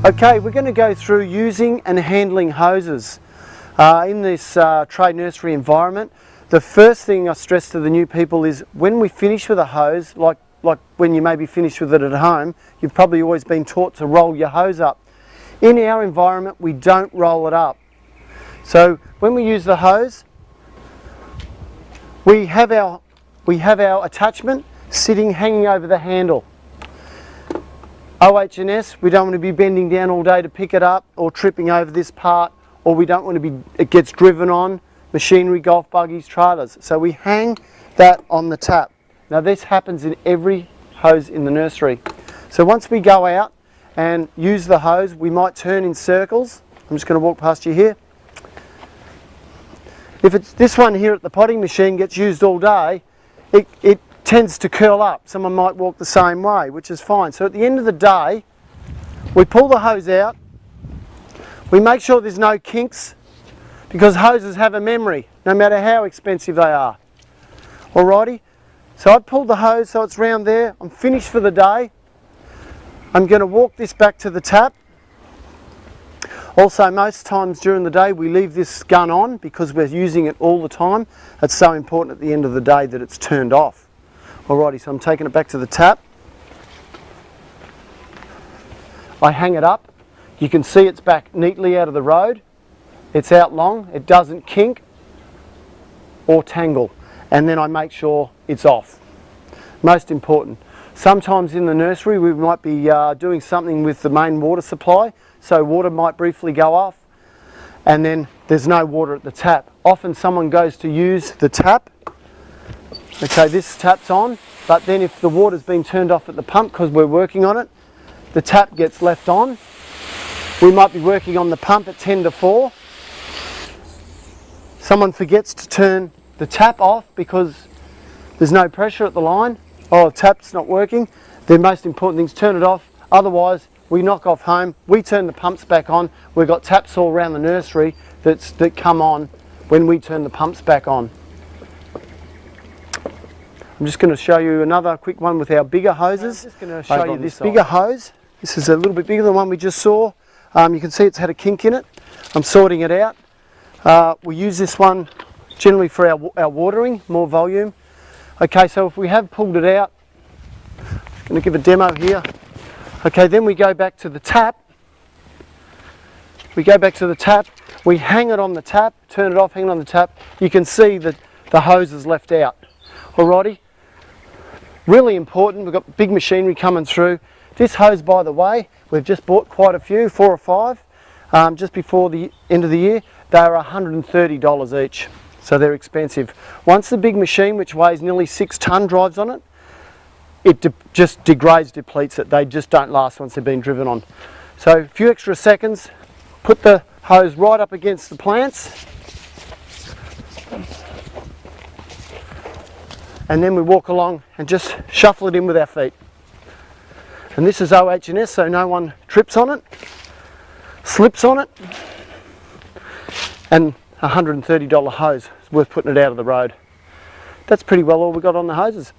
Okay, we're going to go through using and handling hoses. In this trade nursery environment, the first thing I stress to the new people is when we finish with a hose, like when you maybe finish with it at home, you've probably always been taught to roll your hose up. In our environment, we don't roll it up. So when we use the hose, we have our attachment sitting, hanging over the handle. OH&S, we don't want to be bending down all day to pick it up or tripping over this part, or we don't want to be, it gets driven on, machinery, golf buggies, trailers. So we hang that on the tap. Now this happens in every hose in the nursery. So once we go out and use the hose, we might turn in circles. I'm just going to walk past you here. If it's this one here at the potting machine gets used all day, it tends to curl up. Someone might walk the same way, which is fine. So at the end of the day, we pull the hose out, we make sure there's no kinks, because hoses have a memory, no matter how expensive they are. Alrighty, so I pulled the hose so it's round there, I'm finished for the day. I'm going to walk this back to the tap. Also, most times during the day we leave this gun on because we're using it all the time. It's so important at the end of the day that it's turned off. Alrighty, so I'm taking it back to the tap. I hang it up. You can see it's back neatly out of the road. It's out long, it doesn't kink or tangle. And then I make sure it's off. Most important. Sometimes in the nursery we might be doing something with the main water supply, so water might briefly go off and then there's no water at the tap. Often someone goes to use the tap. Okay, this tap's on, but then if the water's been turned off at the pump because we're working on it, the tap gets left on. We might be working on the pump at 10 to 4. Someone forgets to turn the tap off because there's no pressure at the line. Oh, the tap's not working. The most important thing is turn it off. Otherwise, we knock off home, we turn the pumps back on. We've got taps all around the nursery that come on when we turn the pumps back on. I'm just going to show you another quick one with our bigger hoses. I'm just going to show you this bigger hose. This is a little bit bigger than the one we just saw. You can see it's had a kink in it. I'm sorting it out. We use this one generally for our watering, more volume. Okay, so if we have pulled it out, I'm going to give a demo here. Okay, then we go back to the tap. We go back to the tap, we hang it on the tap, turn it off, hang it on the tap. You can see that the hose is left out. Alrighty. Really important, we've got big machinery coming through. This hose, by the way, we've just bought quite a few, 4 or 5, just before the end of the year. They're $130 each, so they're expensive. Once the big machine, which weighs nearly 6 tonne, drives on it, it just degrades, depletes it. They just don't last once they've been driven on. So a few extra seconds, put the hose right up against the plants, and then we walk along and just shuffle it in with our feet. And this is OH&S, so no one trips on it, slips on it, and $130 hose. It's worth putting it out of the road. That's pretty well all we got on the hoses.